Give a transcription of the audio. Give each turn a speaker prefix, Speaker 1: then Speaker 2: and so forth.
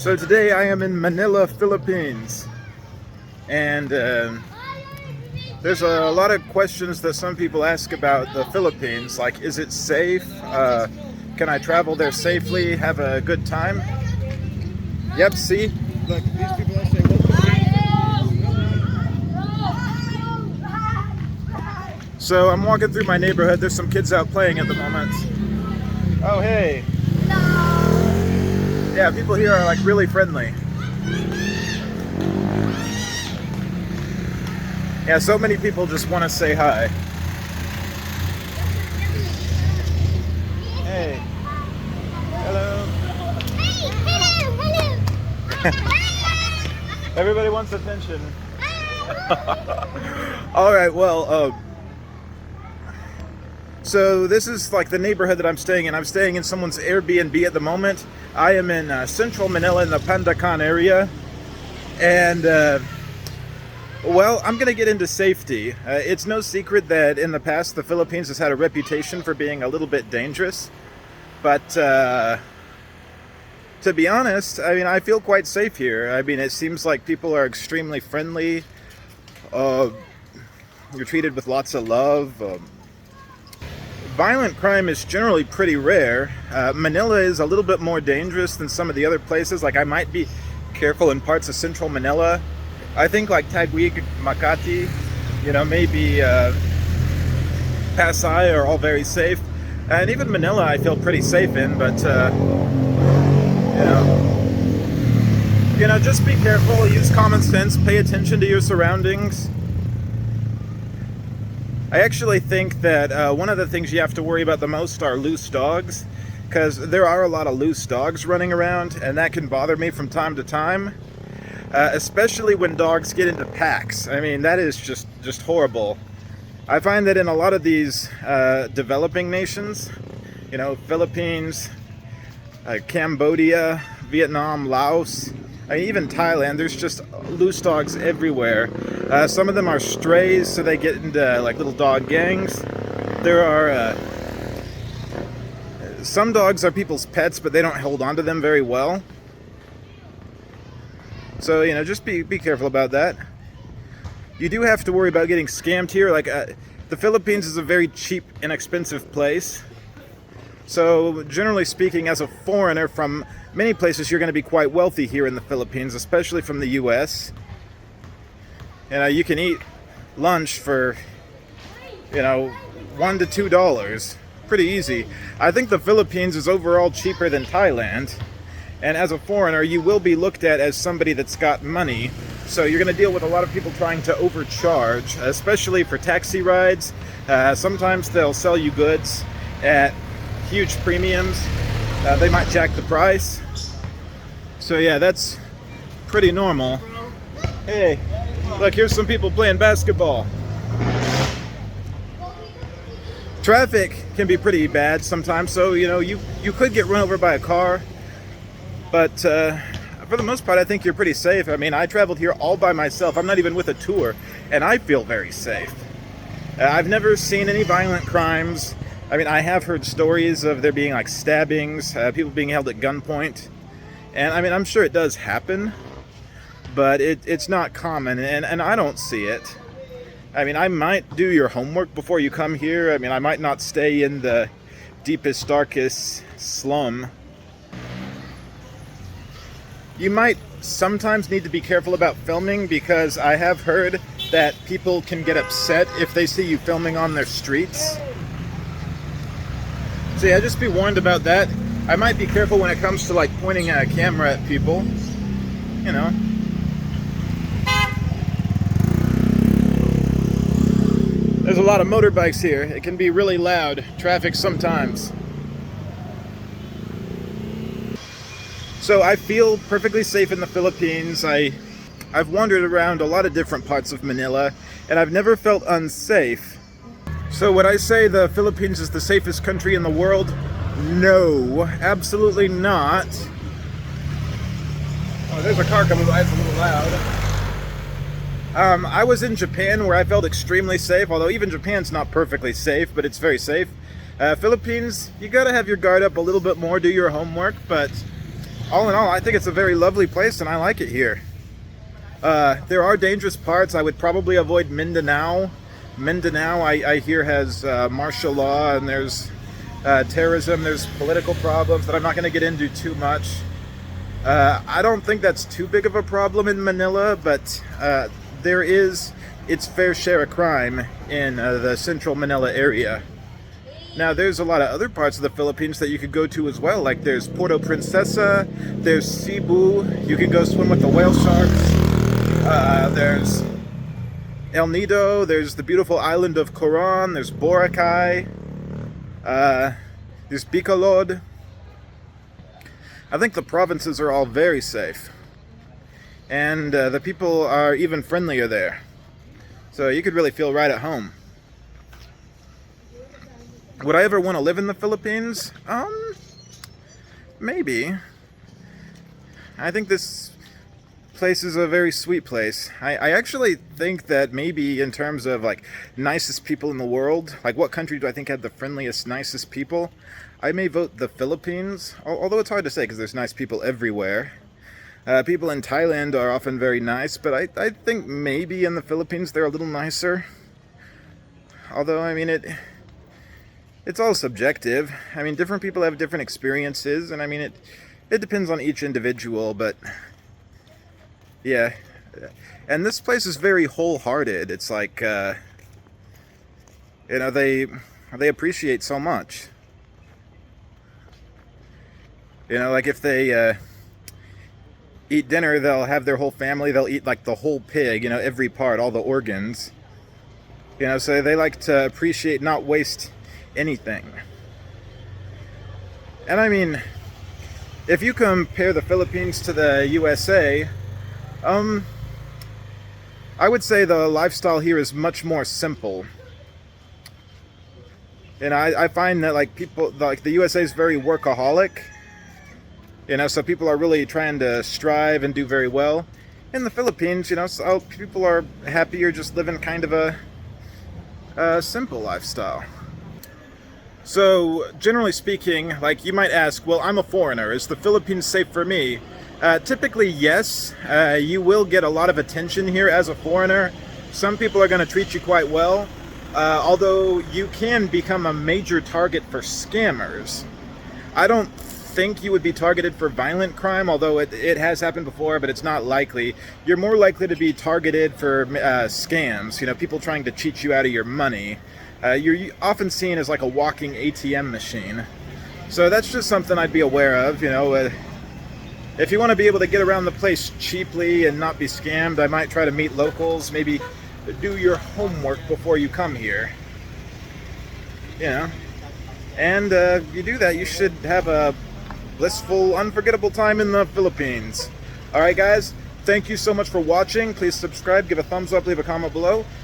Speaker 1: So today I am in Manila, Philippines, and there's a lot of questions that some people ask about the Philippines, like is it safe? Can I travel there safely, have a good time? Yep, see? Look, these people I say, so I'm walking through my neighborhood, there's some kids out playing at the moment. Oh hey! Yeah, people here are like really friendly. Yeah, so many people just want to say hi. Hey. Hello. Hello. Everybody wants attention. All right, well, so this is like the neighborhood that I'm staying in. I'm staying in someone's Airbnb at the moment. I am in central Manila in the Pandacan area. And, well, I'm going to get into safety. It's no secret that in the past the Philippines has had a reputation for being a little bit dangerous. But to be honest, I mean, I feel quite safe here. I mean, it seems like people are extremely friendly. You're treated with lots of love. Violent crime is generally pretty rare. Manila is a little bit more dangerous than some of the other places. Like, I might be careful in parts of central Manila. I think like Taguig, Makati, you know, maybe Pasay are all very safe. And even Manila I feel pretty safe in, but you know, just be careful, use common sense, pay attention to your surroundings. I actually think that one of the things you have to worry about the most are loose dogs, because there are a lot of loose dogs running around, and that can bother me from time to time, especially when dogs get into packs. I mean, that is just horrible. I find that in a lot of these developing nations, you know, Philippines, Cambodia, Vietnam, Laos, even Thailand, there's just loose dogs everywhere. Some of them are strays, so they get into like little dog gangs. There are some dogs are people's pets, but they don't hold on to them very well. So, you know, just be careful about that. You do have to worry about getting scammed here. Like, the Philippines is a very cheap, inexpensive place. So, generally speaking, as a foreigner from many places, you're going to be quite wealthy here in the Philippines, especially from the U.S. You can eat lunch for, you know, $1 to $2. Pretty easy. I think the Philippines is overall cheaper than Thailand. And as a foreigner, you will be looked at as somebody that's got money. So you're going to deal with a lot of people trying to overcharge, especially for taxi rides. Sometimes they'll sell you goods at huge premiums. They might jack the price. So yeah, that's pretty normal. Hey, look, here's some people playing basketball. Traffic can be pretty bad sometimes, so you know, you could get run over by a car. But for the most part, I think you're pretty safe. I mean, I traveled here all by myself. I'm not even with a tour, and I feel very safe. I've never seen any violent crimes. I mean, I have heard stories of there being like stabbings, people being held at gunpoint. And I mean, I'm sure it does happen, but it's not common, and I don't see it. I mean, I might do your homework before you come here. I mean, I might not stay in the deepest, darkest slum. You might sometimes need to be careful about filming, because I have heard that people can get upset if they see you filming on their streets. So yeah, just be warned about that. I might be careful when it comes to like pointing a camera at people, you know. There's a lot of motorbikes here. It can be really loud traffic sometimes. So I feel perfectly safe in the Philippines. I've wandered around a lot of different parts of Manila, and I've never felt unsafe. So would I say the Philippines is the safest country in the world? No, absolutely not. Oh, there's a car coming by, it's a little loud. I was in Japan where I felt extremely safe, although even Japan's not perfectly safe, but it's very safe. Philippines, you gotta have your guard up a little bit more, do your homework, but all in all, I think it's a very lovely place and I like it here. There are dangerous parts. I would probably avoid Mindanao. Mindanao, I hear, has martial law, and there's terrorism, there's political problems that I'm not going to get into too much. I don't think that's too big of a problem in Manila, but there is its fair share of crime in the central Manila area. Now, there's a lot of other parts of the Philippines that you could go to as well. Like there's Puerto Princesa, there's Cebu, you can go swim with the whale sharks. There's El Nido, there's the beautiful island of Coron, there's Boracay, there's Bicolod. I think the provinces are all very safe. And the people are even friendlier there. So you could really feel right at home. Would I ever want to live in the Philippines? Maybe. I think this place is a very sweet place. I actually think that maybe in terms of like nicest people in the world, like what country do I think had the friendliest, nicest people? I may vote the Philippines, although it's hard to say because there's nice people everywhere. People in Thailand are often very nice, but I think maybe in the Philippines they're a little nicer. Although, I mean, it's all subjective. I mean, different people have different experiences, and I mean, it depends on each individual, but yeah. And this place is very wholehearted. It's like, they appreciate so much. Like if they eat dinner, they'll have their whole family, they'll eat like the whole pig, every part, all the organs. So they like to appreciate, not waste anything. And I mean, if you compare the Philippines to the USA, I would say the lifestyle here is much more simple. And I find that like people, like the USA is very workaholic. So people are really trying to strive and do very well. In the Philippines, so people are happier just living kind of a simple lifestyle. So, generally speaking, like you might ask, well, I'm a foreigner. Is the Philippines safe for me? Typically, yes. You will get a lot of attention here as a foreigner. Some people are going to treat you quite well, although you can become a major target for scammers. I don't think you would be targeted for violent crime, although it has happened before, but it's not likely. You're more likely to be targeted for scams, people trying to cheat you out of your money. You're often seen as like a walking ATM machine. So that's just something I'd be aware of, If you want to be able to get around the place cheaply and not be scammed, I might try to meet locals, maybe do your homework before you come here. And if you do that, you should have a blissful, unforgettable time in the Philippines. Alright guys, thank you so much for watching. Please subscribe, give a thumbs up, leave a comment below.